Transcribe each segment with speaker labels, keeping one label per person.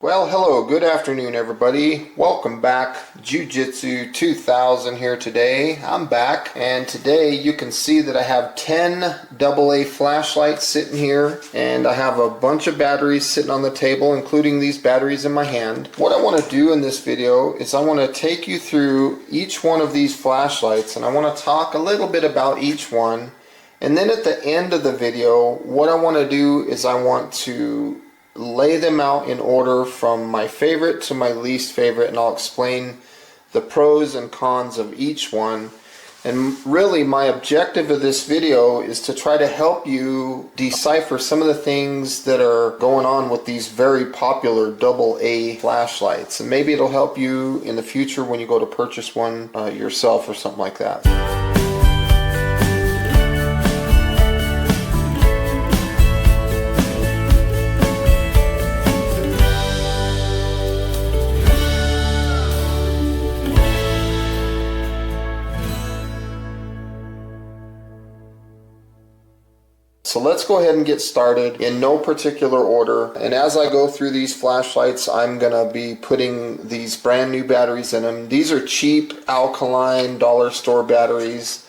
Speaker 1: Well, hello, good afternoon everybody. Welcome back. Jiujitsu2000 here today. I'm back, and today you can see that I have 10 AA flashlights sitting here, and I have a bunch of batteries sitting on the table, including these batteries in my hand. What I want to do in this video is I want to take you through each one of these flashlights, and I want to talk a little bit about each one. And then at the end of the video, what I want to do is I want to lay them out in order from my favorite to my least favorite, and I'll explain the pros and cons of each one. And really my objective of this video is to try to help you decipher some of the things that are going on with these very popular AA flashlights, and maybe it'll help you in the future when you go to purchase one yourself or something like that. So let's go ahead and get started in no particular order. And as I go through these flashlights, I'm going to be putting these brand new batteries in them. These are cheap alkaline dollar store batteries.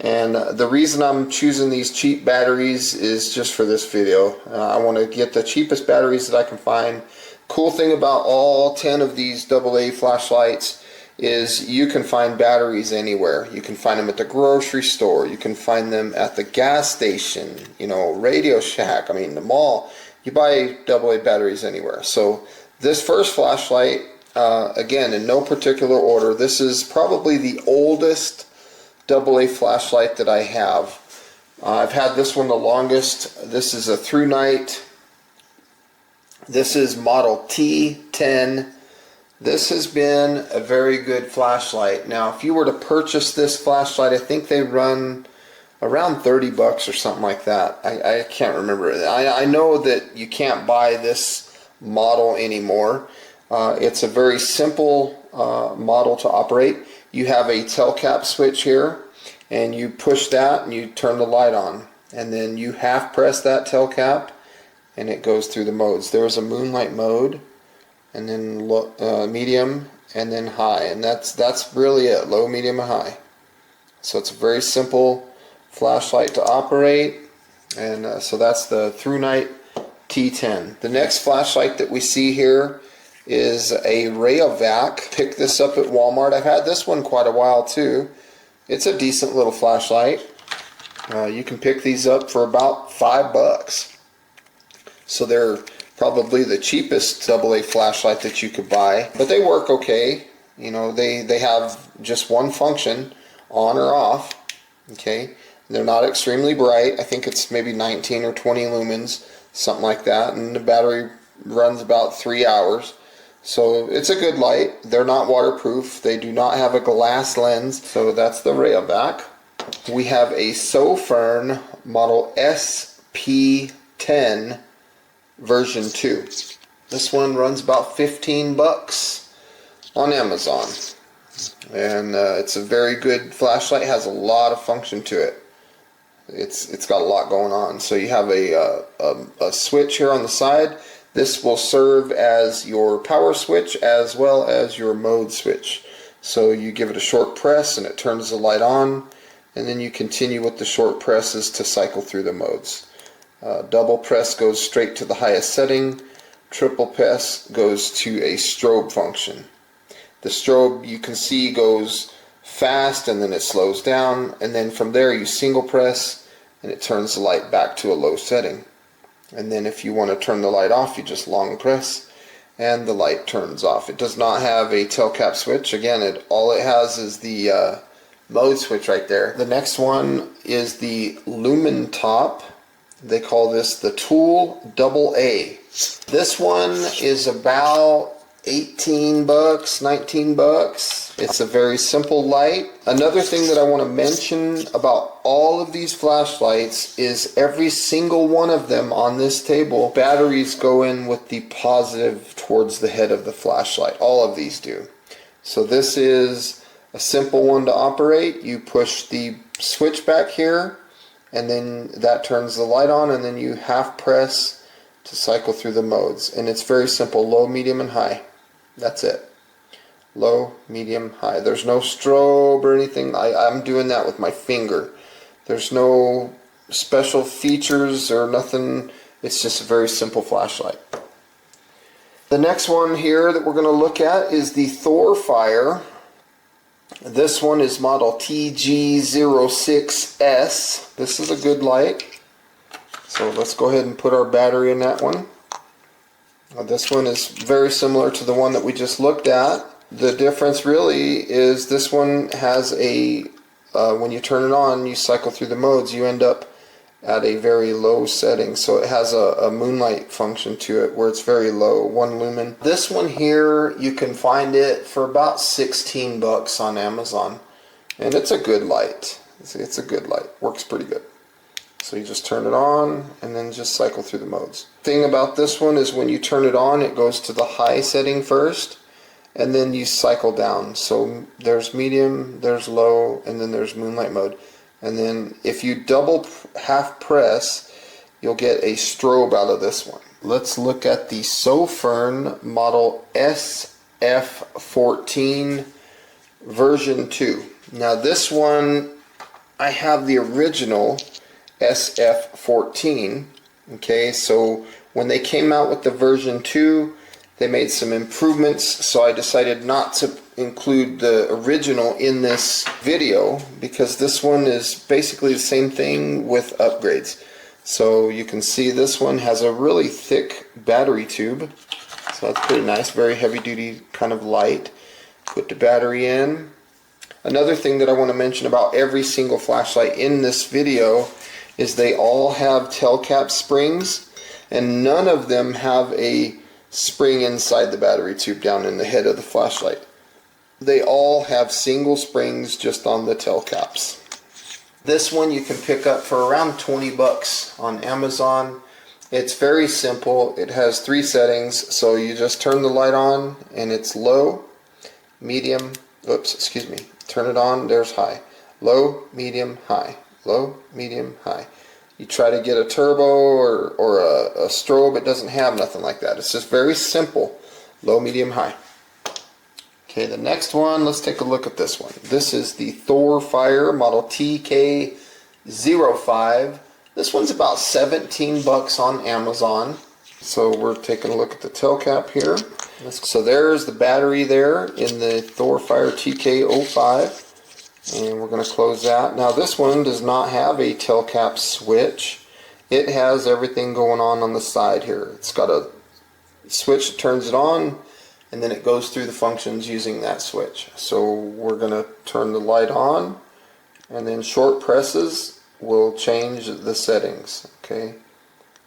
Speaker 1: And the reason I'm choosing these cheap batteries is just for this video. I want to get the cheapest batteries that I can find. Cool thing about all 10 of these AA flashlights is you can find batteries anywhere. You can find them at the grocery store, you can find them at the gas station, you know, Radio Shack, I mean the mall. You buy AA batteries anywhere. So this first flashlight, again in no particular order, this is probably the oldest AA flashlight that I have. I've had this one the longest. This is a through night. This is model T10. This has been a very good flashlight. Now, if you were to purchase this flashlight, I think they run around 30 bucks or something like that. I can't remember. I know that you can't buy this model anymore. It's a very simple model to operate. You have a tail cap switch here, and you push that and you turn the light on. And then you half press that tail cap and it goes through the modes. There's a moonlight mode, and then medium, and then high, and that's really it, low, medium, and high. So it's a very simple flashlight to operate, and so that's the through night T10. The next flashlight that we see here is a Rayovac. Picked this up at Walmart. I've had this one quite a while too. It's a decent little flashlight. You can pick these up for about $5. So they're probably the cheapest AA flashlight that you could buy, but they work okay. You know, they have just one function, on or off. Okay, they're not extremely bright. I think it's maybe 19 or 20 lumens, something like that, and the battery runs about 3 hours. So it's a good light. They're not waterproof. They do not have a glass lens. So that's the Rayovac. We have a Sofern model SP10 version 2. This one runs about 15 bucks on Amazon, and it's a very good flashlight. It has a lot of function to it. It's got a lot going on. So you have a switch here on the side. This will serve as your power switch as well as your mode switch. So you give it a short press and it turns the light on, and then you continue with the short presses to cycle through the modes. Double press goes straight to the highest setting. Triple press goes to a strobe function. The strobe, you can see, goes fast and then it slows down, and then from there you single press and it turns the light back to a low setting. And then if you want to turn the light off, you just long press and the light turns off. It does not have a tail cap switch. Again, all it has is the mode switch right there. The next one is the Lumen Top. They call this the Tool AA. This one is about 18 bucks, 19 bucks. It's a very simple light. Another thing that I want to mention about all of these flashlights is every single one of them on this table, batteries go in with the positive towards the head of the flashlight. All of these do. So this is a simple one to operate. You push the switch back here, and then that turns the light on, and then you half press to cycle through the modes. And it's very simple, low, medium, and high. That's it. Low, medium, high. There's no strobe or anything. I'm doing that with my finger. There's no special features or nothing. It's just a very simple flashlight. The next one here that we're going to look at is the Thor Fire. This one is model TG06S. This is a good light. So let's go ahead and put our battery in that one. This one is very similar to the one that we just looked at. The difference really is this one has a, when you turn it on, you cycle through the modes, you end up at a very low setting. So it has a moonlight function to it where it's very low, 1 lumen. This one here, you can find it for about 16 bucks on Amazon. And it's a good light. It's a good light. Works pretty good. So you just turn it on and then just cycle through the modes. Thing about this one is when you turn it on, it goes to the high setting first and then you cycle down. So there's medium, there's low, and then there's moonlight mode. And then if you double half press, you'll get a strobe out of this one. Let's look at the Sofern model SF14 version 2. Now this one, I have the original SF14. Okay, so when they came out with the version 2, they made some improvements, so I decided not to include the original in this video because this one is basically the same thing with upgrades. So you can see this one has a really thick battery tube, so that's pretty nice, very heavy duty kind of light. Put the battery in. Another thing that I want to mention about every single flashlight in this video is they all have tail cap springs, and none of them have a spring inside the battery tube down in the head of the flashlight. They all have single springs just on the tail caps. This one you can pick up for around 20 bucks on Amazon. It's very simple. It has 3 settings, so you just turn the light on and it's low, medium, turn it on, there's high. Low, medium, high. Low, medium, high. You try to get a turbo or a strobe, it doesn't have nothing like that. It's just very simple. Low, medium, high. Okay, the next one, let's take a look at this one. This is the Thor Fire model TK05. This one's about 17 bucks on Amazon. So we're taking a look at the tail cap here. So there's the battery there in the Thor Fire TK05. And we're going to close that. Now this one does not have a tail cap switch. It has everything going on the side here. It's got a switch that turns it on, and then it goes through the functions using that switch. So we're going to turn the light on, and then short presses will change the settings. Okay.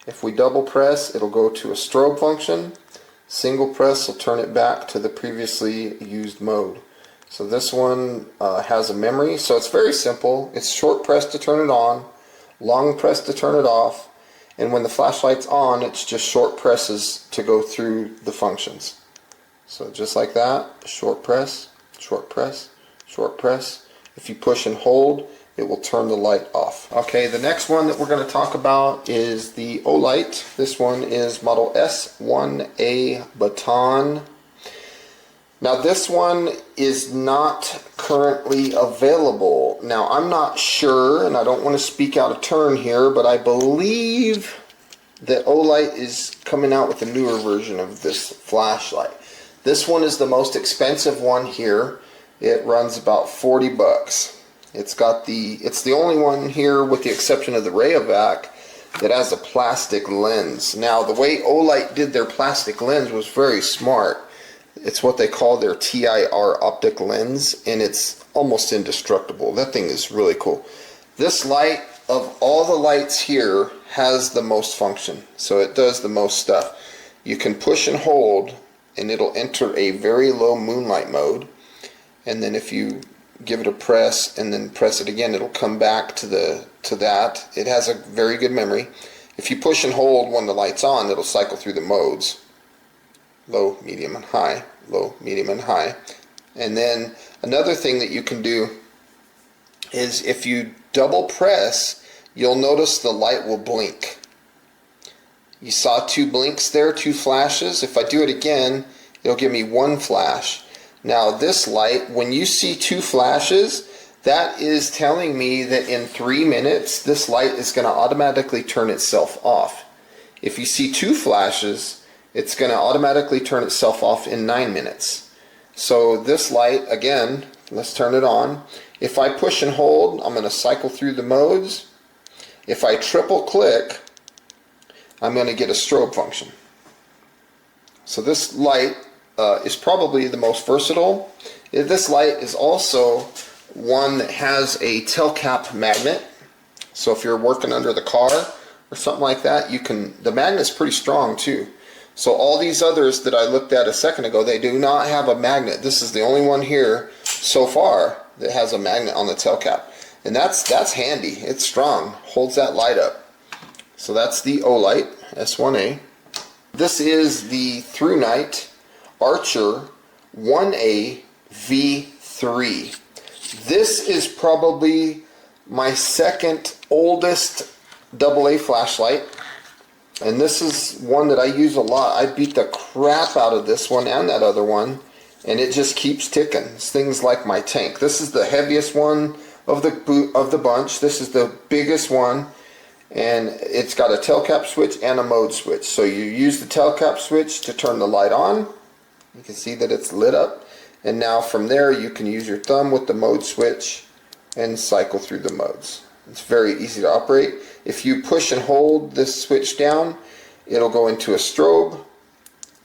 Speaker 1: If we double press, it'll go to a strobe function. Single press will turn it back to the previously used mode. So this one has a memory, so it's very simple. It's short press to turn it on, long press to turn it off, and when the flashlight's on, it's just short presses to go through the functions. So just like that, short press, short press, short press. If you push and hold, it will turn the light off. Okay, the next one that we're going to talk about is the Olight. This one is model S1A Baton. Now this one is not currently available. Now I'm not sure, and I don't want to speak out of turn here, but I believe that Olight is coming out with a newer version of this flashlight. This one is the most expensive one here. It runs about 40 bucks. It's the only one here, with the exception of the Rayovac, that has a plastic lens. Now the way Olight did their plastic lens was very smart. It's what they call their TIR optic lens, and it's almost indestructible. That thing is really cool. This light, of all the lights here, has the most function. So it does the most stuff. You can push and hold, and it'll enter a very low moonlight mode. And then if you give it a press and then press it again, it'll come back to that. It has a very good memory. If you push and hold when the light's on, it'll cycle through the modes. Low, medium, and high. Low, medium, and high. And then another thing that you can do is if you double press, you'll notice the light will blink. You saw 2 blinks there, 2 flashes. If I do it again, it'll give me 1 flash. Now this light, when you see 2 flashes, that is telling me that in 3 minutes, this light is going to automatically turn itself off. If you see 2 flashes, it's going to automatically turn itself off in 9 minutes. So this light, again, let's turn it on. If I push and hold, I'm going to cycle through the modes. If I triple click, I'm going to get a strobe function. So this light is probably the most versatile. This light is also one that has a tail cap magnet. So if you're working under the car or something like that, you can, the magnet's pretty strong too. So all these others that I looked at a second ago, they do not have a magnet. This is the only one here so far that has a magnet on the tail cap. And that's handy. It's strong, holds that light up. So that's the O-Light, S1A. This is the Through Night Archer 1A V3. This is probably my second oldest AA flashlight, and this is one that I use a lot. I beat the crap out of this one and that other one, and it just keeps ticking. It's things like my tank. This is the heaviest one of the bunch. This is the biggest one, and it's got a tail cap switch and a mode switch. So you use the tail cap switch to turn the light on. You can see that it's lit up. And now from there you can use your thumb with the mode switch and cycle through the modes. It's very easy to operate. If you push and hold this switch down, it'll go into a strobe.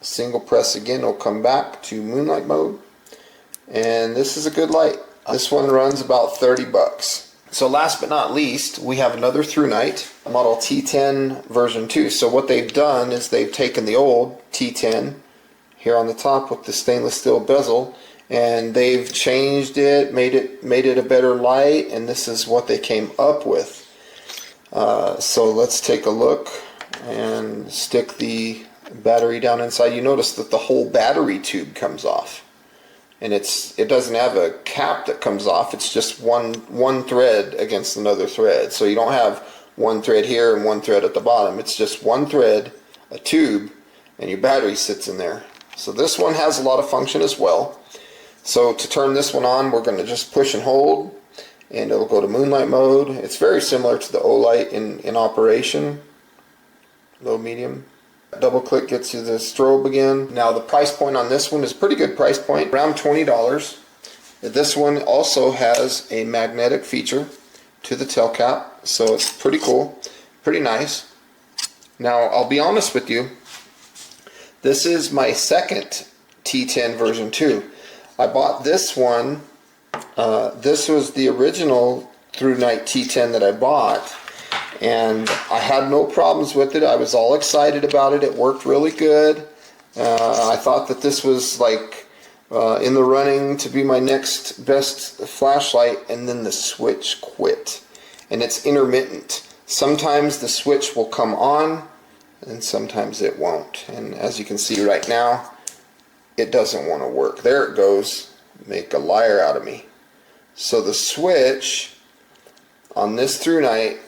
Speaker 1: Single press again, it'll come back to moonlight mode. And this is a good light. This one runs about 30 bucks. So last but not least, we have another Through Night, model T10 version 2. So what they've done is they've taken the old T10 here on the top with the stainless steel bezel, and they've changed it, made it a better light, and this is what they came up with. So let's take a look and stick the battery down inside. You notice that the whole battery tube comes off, and it doesn't have a cap that comes off. It's just one thread against another thread. So you don't have one thread here and one thread at the bottom. It's just one thread, a tube, and your battery sits in there. So this one has a lot of function as well. So to turn this one on, we're going to just push and hold, and it'll go to moonlight mode. It's very similar to the O-Light in operation, low, medium. Double click gets you the strobe again. Now the price point on this one is a pretty good price point, around $20. This one also has a magnetic feature to the tail cap, so it's pretty cool, pretty nice. Now I'll be honest with you, this is my second T10 version 2. I bought this one, this was the original Through Night T10 that I bought, and I had no problems with it. I was all excited about it. It worked really good. I thought that this was like in the running to be my next best flashlight, and then the switch quit. And it's intermittent. Sometimes the switch will come on and sometimes it won't. And as you can see right now, it doesn't want to work. There it goes. Make a liar out of me. So the switch on this Through Night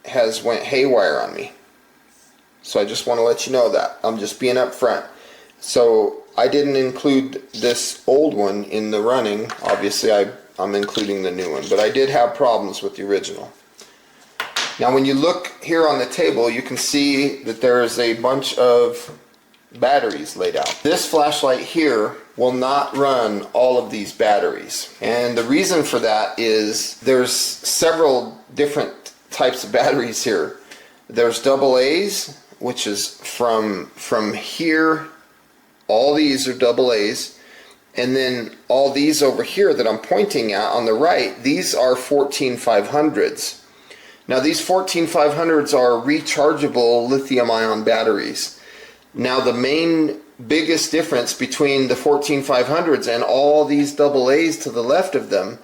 Speaker 1: has went haywire on me. So I just want to let you know that. I'm just being upfront. So I didn't include this old one in the running. Obviously I'm including the new one, but I did have problems with the original. Now when you look here on the table, you can see that there is a bunch of batteries laid out. This flashlight here will not run all of these batteries, and the reason for that is there's several different types of batteries here. There's AA's, which is from here, all these are AA's, and then all these over here that I'm pointing at on the right, these are 14500s. Now these 14500s are rechargeable lithium-ion batteries. Now the main biggest difference between the 14500s and all these AA's to the left of them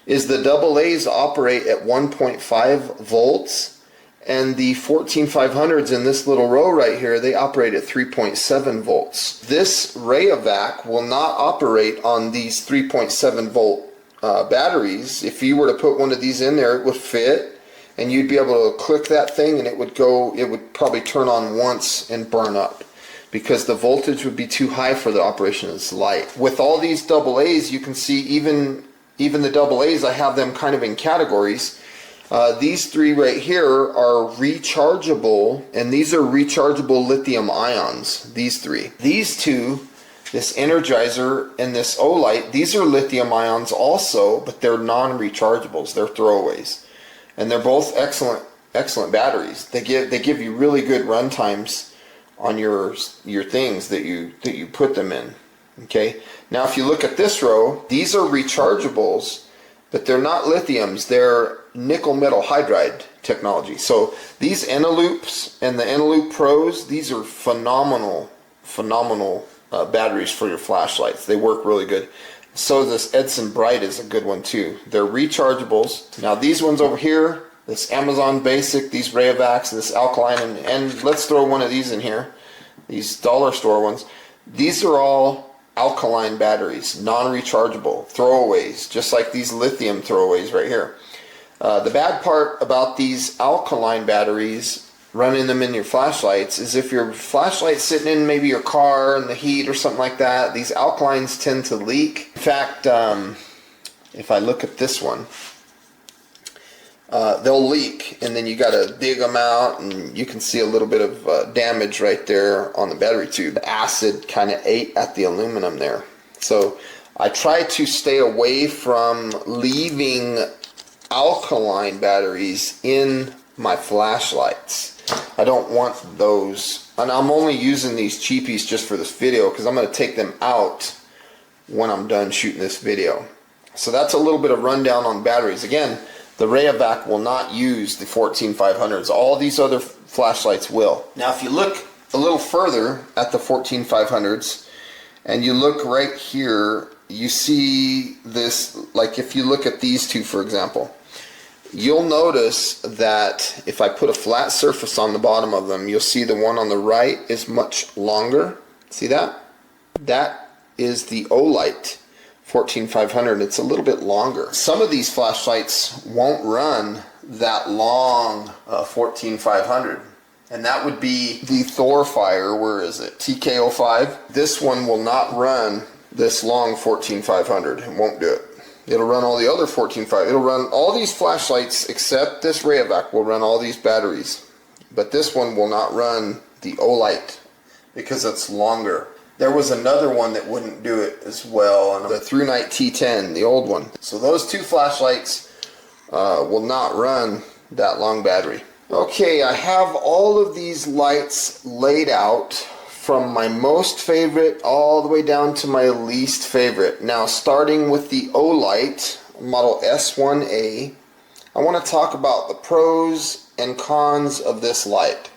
Speaker 1: is the AA's operate at 1.5 volts, and the 14500s in this little row right here, they operate at 3.7 volts. This Rayovac will not operate on these 3.7 volt batteries. If you were to put one of these in there, it would fit, and you'd be able to click that thing and it would probably turn on once and burn up, because the voltage would be too high for the operation of this light. With all these AA's, you can see even the AA's, I have them kind of in categories. These three right here are rechargeable, and these are rechargeable lithium ions, these three. These two, this Energizer and this Olight, these are lithium ions also, but they're non-rechargeables, they're throwaways. And they're both excellent batteries. They give you really good run times on your things that you put them in. Okay. Now if you look at this row, these are rechargeables, but they're not lithiums, they're nickel metal hydride technology. So these Eneloops and the Eneloop Pros, these are phenomenal batteries for your flashlights. They work really good. So this Edison Bright is a good one too. They're rechargeables. Now these ones over here, this Amazon Basic, these Rayovacs, this Alkaline, and let's throw one of these in here, these dollar store ones. These are all alkaline batteries, non-rechargeable, throwaways, just like these lithium throwaways right here. The bad part about these alkaline batteries, running them in your flashlights, is if your flashlight's sitting in maybe your car in the heat or something like that, these alkalines tend to leak. In fact, if I look at this one, they'll leak, and then you got to dig them out, and you can see a little bit of damage right there on the battery tube. The acid kind of ate at the aluminum there. So I try to stay away from leaving alkaline batteries in my flashlights. I don't want those, and I'm only using these cheapies just for this video because I'm going to take them out when I'm done shooting this video. So that's a little bit of rundown on batteries. Again, the Rayovac will not use the 14500s. All these other flashlights will. Now if you look a little further at the 14500s and you look right here, you see this, like if you look at these two for example, you'll notice that if I put a flat surface on the bottom of them, you'll see the one on the right is much longer. See that? That is the Olight 14500. It's a little bit longer. Some of these flashlights won't run that long 14500, and that would be the Thorfire, where is it, TK05. This one will not run this long 14500. It won't do it. It'll run all the other 14500. It'll run all these flashlights except this Rayovac will run all these batteries, but this one will not run the Olight because it's longer. There was another one that wouldn't do it as well, and the ThruNite T10, the old one. So those two flashlights will not run that long battery. Okay, I have all of these lights laid out from my most favorite all the way down to my least favorite. Now starting with the Olight model S1A, I want to talk about the pros and cons of this light.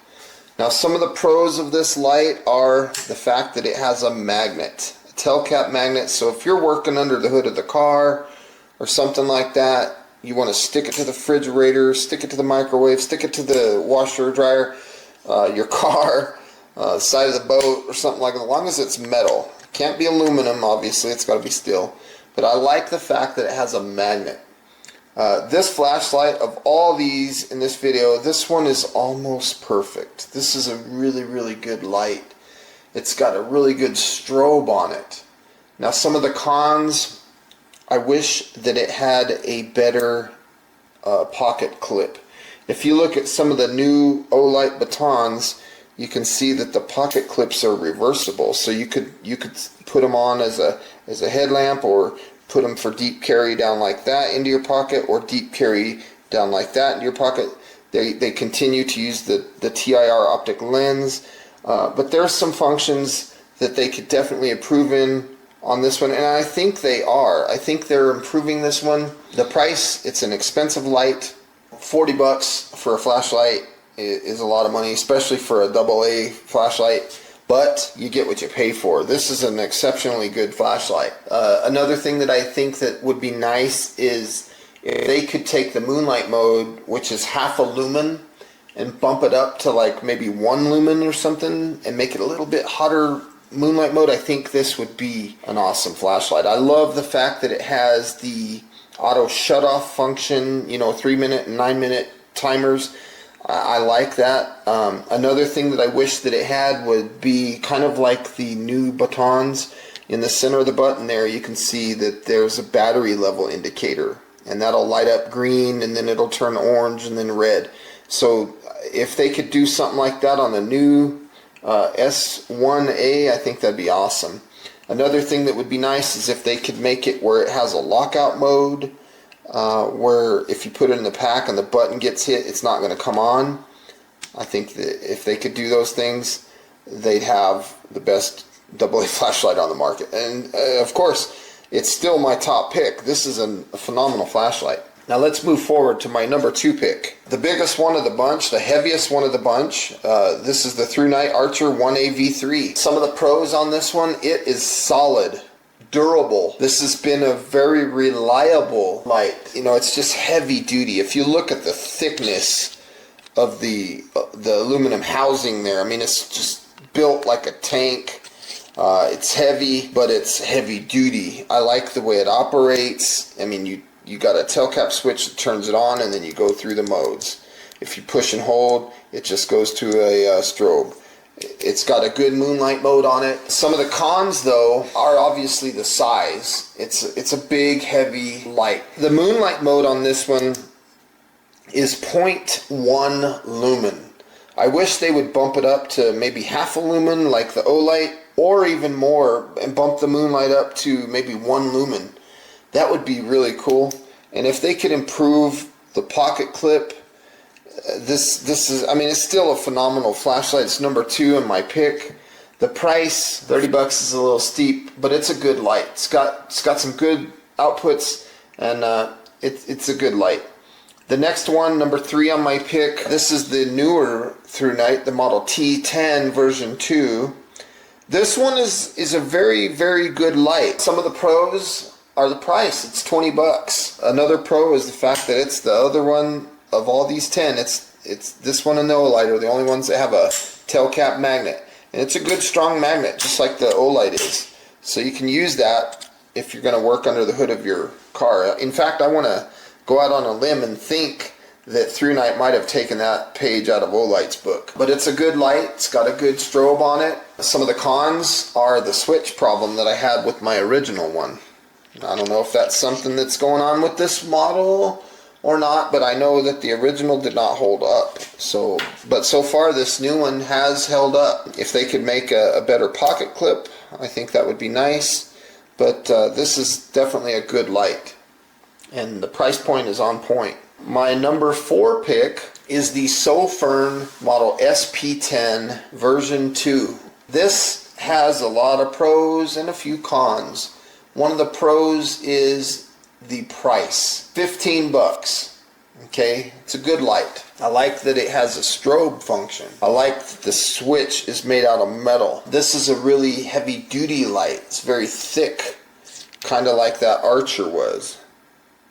Speaker 1: Now some of the pros of this light are the fact that it has a magnet, a tail cap magnet, so if you're working under the hood of the car or something like that, you want to stick it to the refrigerator, stick it to the microwave, stick it to the washer or dryer, your car, side of the boat or something like that, as long as it's metal. It can't be aluminum, obviously, it's got to be steel. But I like the fact that it has a magnet. This flashlight, of all these in this video, this one is almost perfect. This is a really, really good light. It's got a really good strobe on it. Now some of the cons, I wish that it had a better pocket clip. If you look at some of the new Olight batons, you can see that the pocket clips are reversible, so you could put them on as a headlamp, or put them for deep carry down like that into your pocket, or deep carry down like that into your pocket. They continue to use the TIR optic lens, but there's some functions that they could definitely improve in on this one, and I think they are. I think they're improving this one. The price, it's an expensive light. $40 for a flashlight is a lot of money, especially for a AA flashlight, but you get what you pay for. This is an exceptionally good flashlight. Another thing that I think that would be nice is if they could take the moonlight mode, which is half a lumen, and bump it up to like maybe 1 lumen or something, and make it a little bit hotter moonlight mode. I think this would be an awesome flashlight. I love the fact that it has the auto shut off function, you know, 3-minute and 9-minute timers. I like that. Another thing that I wish that it had would be kind of like the new batons. In the center of the button there, you can see that there's a battery level indicator, and that'll light up green, and then it'll turn orange and then red. So if they could do something like that on the new S1A, I think that'd be awesome. Another thing that would be nice is if they could make it where it has a lockout mode, where if you put it in the pack and the button gets hit, it's not going to come on. I think that if they could do those things, they'd have the best AA flashlight on the market. And of course, it's still my top pick. This is a phenomenal flashlight. Now let's move forward to my number 2 pick. The biggest one of the bunch, the heaviest one of the bunch. This is the Through Night Archer 1A V3. Some of the pros on this one, it is solid, durable. This has been a very reliable light. You know, it's just heavy duty. If you look at the thickness of the aluminum housing there, I mean, it's just built like a tank. It's heavy, but it's heavy duty. I like the way it operates. I mean, you got a tail cap switch that turns it on, and then you go through the modes. If you push and hold, it just goes to a strobe. It's got a good moonlight mode on it. Some of the cons, though, are obviously the size. It's a big, heavy light. The moonlight mode on this one is 0.1 lumen. I wish they would bump it up to maybe half a lumen like the Olight, or even more, and bump the moonlight up to maybe 1 lumen. That would be really cool. And if they could improve the pocket clip, this is, I mean, it's still a phenomenal flashlight. It's number 2 in my pick. The price, $30 is a little steep, but it's a good light. It's got some good outputs, and it's a good light. The next one, number 3 on my pick, this is the newer Through Night, the Model T10 version 2. This one is a very, very good light. Some of the pros are the price. It's $20. Another pro is the fact that it's the other one of all these 10. It's this one and the Olight are the only ones that have a tail cap magnet. And it's a good strong magnet, just like the Olight is. So you can use that if you're going to work under the hood of your car. In fact, I want to go out on a limb and think that Through Night might have taken that page out of Olight's book. But it's a good light. It's got a good strobe on it. Some of the cons are the switch problem that I had with my original one. I don't know if that's something that's going on with this model or not, but I know that the original did not hold up. But so far this new one has held up. If they could make a better pocket clip, I think that would be nice. But this is definitely a good light, and the price point is on point. My number 4 pick is the Sofern Model SP10 version 2. This has a lot of pros and a few cons. One of the pros is the price. $15. Okay, it's a good light. I like that it has a strobe function. I like that the switch is made out of metal. This is a really heavy duty light. It's very thick, kind of like that Archer was.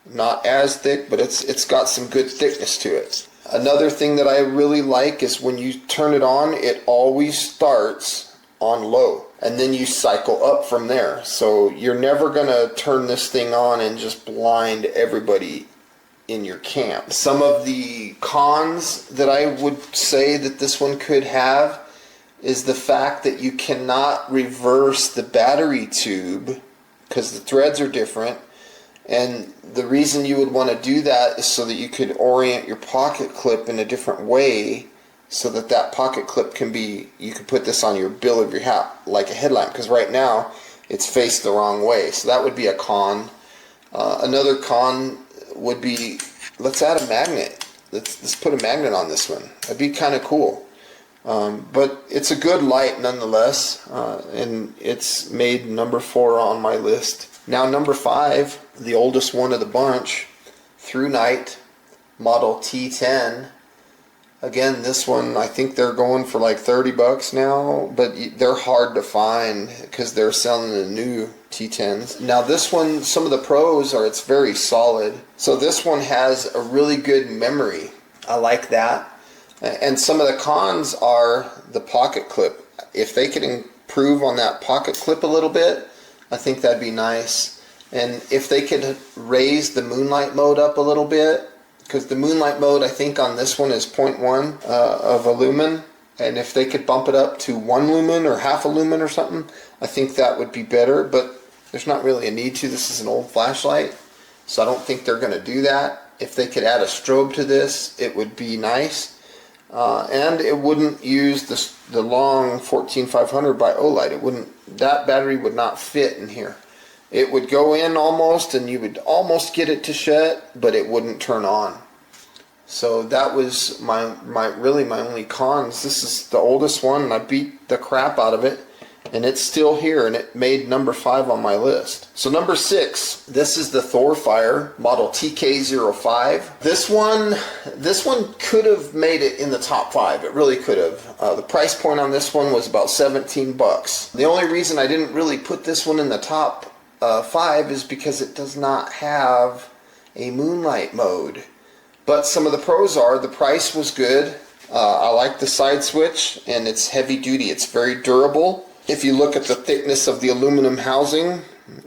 Speaker 1: Not as thick, but it's got some good thickness to it. Another thing that I really like is when you turn it on, it always starts on low, and then you cycle up from there. So you're never gonna turn this thing on and just blind everybody in your camp. Some of the cons that I would say that this one could have is the fact that you cannot reverse the battery tube because the threads are different. And the reason you would want to do that is so that you could orient your pocket clip in a different way, so that that pocket clip can be, you could put this on your bill of your hat like a headlamp, because right now it's faced the wrong way. So that would be a con. Another con would be, let's add a magnet. Let's put a magnet on this one. That'd be kind of cool. But it's a good light nonetheless, and it's made number 4 on my list. Now number 5, the oldest one of the bunch, Through Night Model T10. Again, this one, I think they're going for like $30 now, but they're hard to find because they're selling the new T10s. Now this one, some of the pros are it's very solid. So this one has a really good memory. I like that. And some of the cons are the pocket clip. If they could improve on that pocket clip a little bit, I think that'd be nice. And if they could raise the moonlight mode up a little bit, because the moonlight mode I think on this one is 0.1 of a lumen, and if they could bump it up to 1 lumen or half a lumen or something, I think that would be better, but there's not really a need to. This is an old flashlight, so I don't think they're going to do that. If they could add a strobe to this, it would be nice. And it wouldn't use the long 14500 by Olight. It wouldn't. That battery would not fit in here. It would go in almost, and you would almost get it to shut, but it wouldn't turn on. So that was really my only cons. This is the oldest one, and I beat the crap out of it, and it's still here, and it made number 5 on my list. So number 6, this is the Thorfire model TK05. This one could have made it in the top 5. It really could have. The price point on this one was about 17 bucks. The only reason I didn't really put this one in the top 5 is because it does not have a moonlight mode. But some of the pros are, the price was good. I like the side switch, and it's heavy duty. It's very durable. If you look at the thickness of the aluminum housing,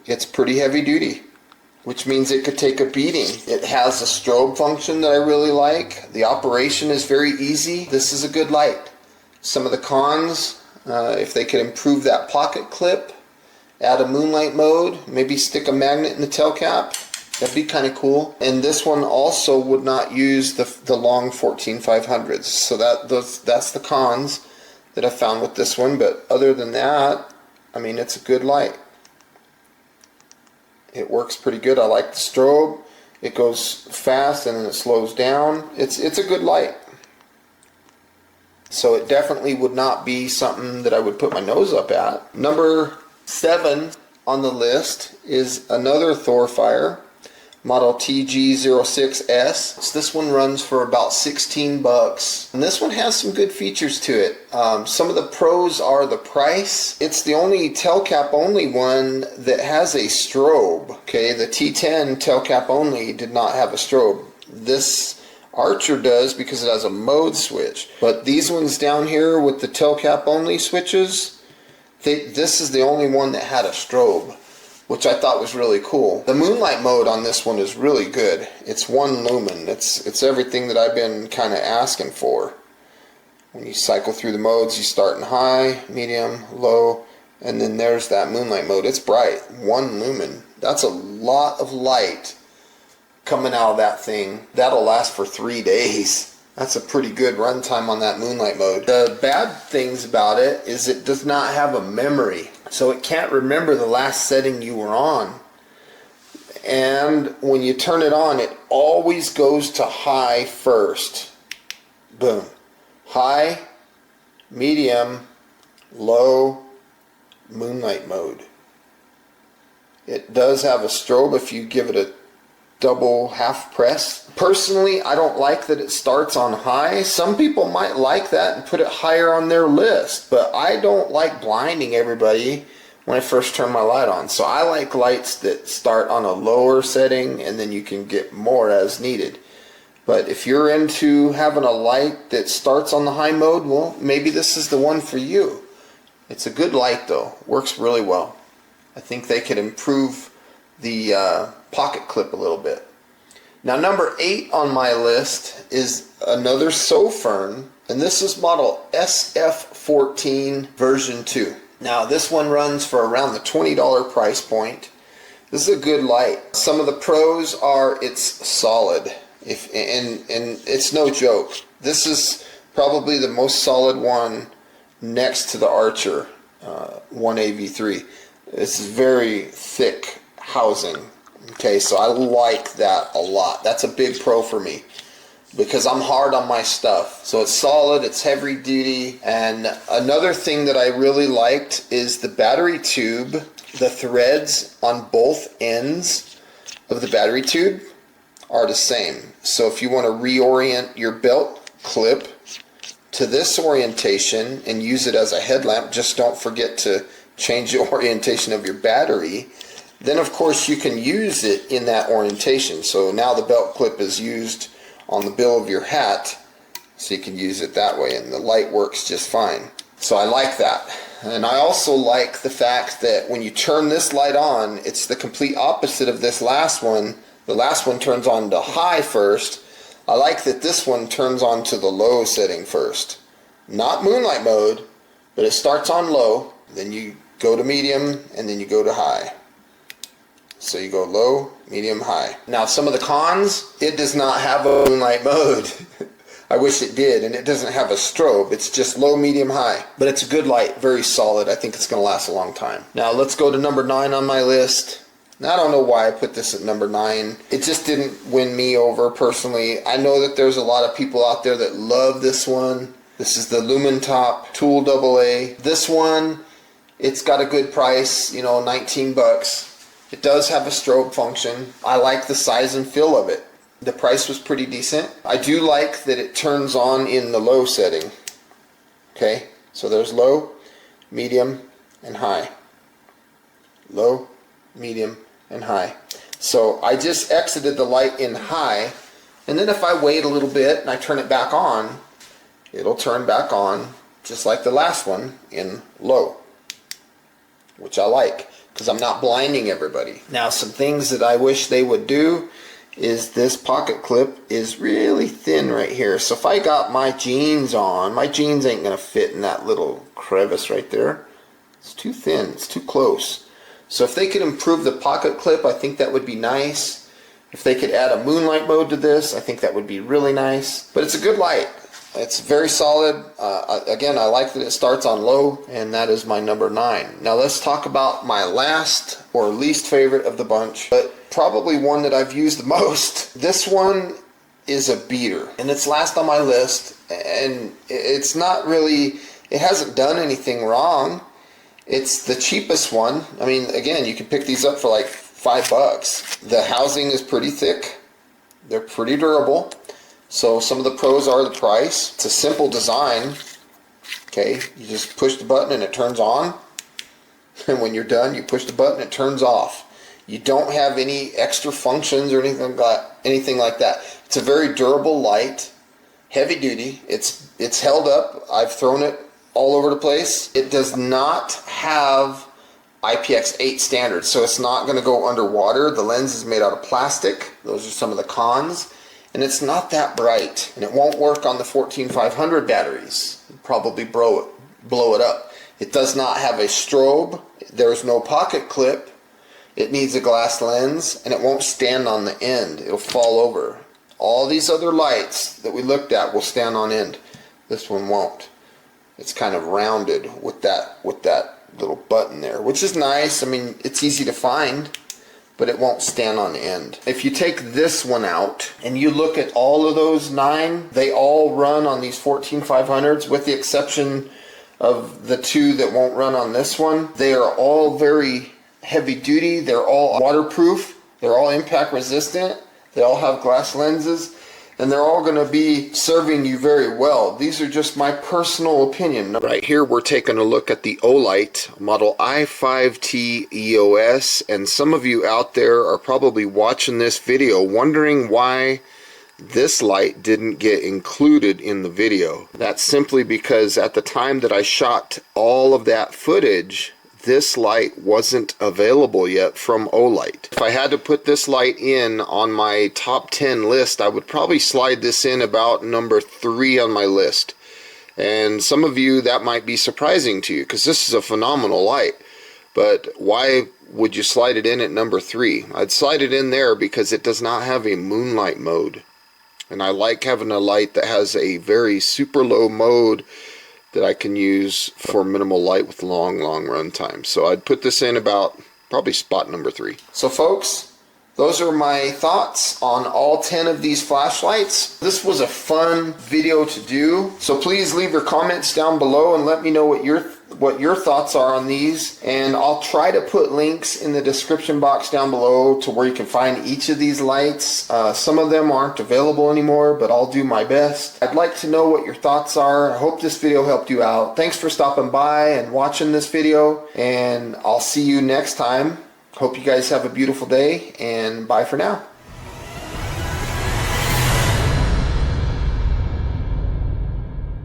Speaker 1: it's pretty heavy duty, which means it could take a beating. It has a strobe function that I really like. The operation is very easy. This is a good light. Some of the cons, if they could improve that pocket clip, add a moonlight mode, maybe stick a magnet in the tail cap, that'd be kind of cool. And this one also would not use the long 14500s. So that's the cons that I found with this one. But other than that, I mean, it's a good light. It works pretty good. I like the strobe. It goes fast and then it slows down. It's a good light. So it definitely would not be something that I would put my nose up at. Number 7 on the list is another Thorfire model TG06S. So this one runs for about 16 bucks. And this one has some good features to it. Some of the pros are the price. It's the only tail cap only one that has a strobe. Okay, the T10 tail cap only did not have a strobe. This Archer does because it has a mode switch. But these ones down here with the tail cap only switches, this is the only one that had a strobe, which I thought was really cool. The moonlight mode on this one is really good. It's 1 lumen. It's everything that I've been kind of asking for. When you cycle through the modes, you start in high, medium, low, and then there's that moonlight mode. It's bright, 1 lumen. That's a lot of light coming out of that thing. That'll last for 3 days. That's a pretty good runtime on that moonlight mode. The bad things about it is it does not have a memory, so it can't remember the last setting you were on. And when you turn it on, it always goes to high first. Boom. High, medium, low, moonlight mode. It does have a strobe if you give it a double half press. Personally, I don't like that it starts on high. Some people might like that and put it higher on their list, but I don't like blinding everybody when I first turn my light on. So I like lights that start on a lower setting and then you can get more as needed. But if you're into having a light that starts on the high mode, well, maybe this is the one for you. It's a good light though. Works really well. I think they could improve the pocket clip a little bit. Now number 8 on my list is another Sofern, and this is model SF14 version 2. Now this one runs for around the $20 price point. This is a good light. Some of the pros are it's solid, and it's no joke. This is probably the most solid one next to the Archer 1AV3. This is very thick housing. Okay, so I like that a lot. That's a big pro for me because I'm hard on my stuff. So it's solid, it's heavy duty, and another thing that I really liked is the battery tube. The threads on both ends of the battery tube are the same. So if you want to reorient your belt clip to this orientation and use it as a headlamp, just don't forget to change the orientation of your battery. Then of course you can use it in that orientation. So now the belt clip is used on the bill of your hat, so you can use it that way, and the light works just fine. So I like that. And I also like the fact that when you turn this light on, it's the complete opposite of this last one. The last one turns on to high first. I like that this one turns on to the low setting first. Not moonlight mode, but it starts on low, then you go to medium, and then you go to high. So you go low, medium, high. Now some of the cons, it does not have a moonlight mode. I wish it did, and it doesn't have a strobe. It's just low, medium, high. But it's a good light, very solid. I think it's going to last a long time. Now let's go to number 9 on my list. Now, I don't know why I put this at number 9. It just didn't win me over personally. I know that there's a lot of people out there that love this one. This is the Lumen Top Tool AA. This one, it's got a good price, you know, 19 bucks. It does have a strobe function. I like the size and feel of it. The price was pretty decent. I do like that it turns on in the low setting. Okay, so there's low, medium, and high. Low, medium, and high. So I just exited the light in high, and then if I wait a little bit and I turn it back on, it'll turn back on just like the last one in low, which I like because I'm not blinding everybody. Now some things that I wish they would do is this pocket clip is really thin right here. So if I got my jeans on, my jeans ain't gonna fit in that little crevice right there. It's too thin, it's too close. So if they could improve the pocket clip, I think that would be nice. If they could add a moonlight mode to this, I think that would be really nice. But it's a good light. It's very solid. Again, I like that it starts on low, and that is my number 9. Now let's talk about my last or least favorite of the bunch, but probably one that I've used the most. This one is a beater, and it's last on my list, and it's not really, it hasn't done anything wrong. It's the cheapest one. I mean, again, you can pick these up for like $5. The housing is pretty thick. They're pretty durable. So some of the pros are the price. It's a simple design. Okay, you just push the button and it turns on. And when you're done, you push the button and it turns off. You don't have any extra functions or anything like that. It's a very durable light, heavy duty. It's held up. I've thrown it all over the place. It does not have IPX8 standards, so it's not going to go underwater. The lens is made out of plastic. Those are some of the cons. And it's not that bright, and it won't work on the 14500 batteries. It'll probably blow it up. It does not have a strobe. There's no pocket clip. It needs a glass lens, and it won't stand on the end. It'll fall over. All these other lights that we looked at will stand on end. This one won't. It's kind of rounded with that little button there, which is nice. I mean, it's easy to find, but it won't stand on end. If you take this one out and you look at all of those 9, they all run on these 14500s with the exception of the 2 that won't run on this one. They are all very heavy duty. They're all waterproof. They're all impact resistant. They all have glass lenses, and they're all going to be serving you very well. These are just my personal opinion. Right here we're taking a look at the Olight model i5T EOS, and some of you out there are probably watching this video wondering why this light didn't get included in the video. That's simply because at the time that I shot all of that footage, this light wasn't available yet from Olight. If I had to put this light in on my top 10 list, I would probably slide this in about number 3 on my list. And some of you, that might be surprising to you because this is a phenomenal light. But why would you slide it in at number 3? I'd slide it in there because it does not have a moonlight mode. And I like having a light that has a very super low mode that I can use for minimal light with long run time. So I'd put this in about probably spot number 3. So folks, those are my thoughts on all 10 of these flashlights. This was a fun video to do. So please leave your comments down below and let me know what your thoughts are on these. And I'll try to put links in the description box down below to where you can find each of these lights. Some of them aren't available anymore, but I'll do my best. I'd like to know what your thoughts are. I hope this video helped you out. Thanks for stopping by and watching this video, and I'll see you next time. Hope you guys have a beautiful day, and bye for now.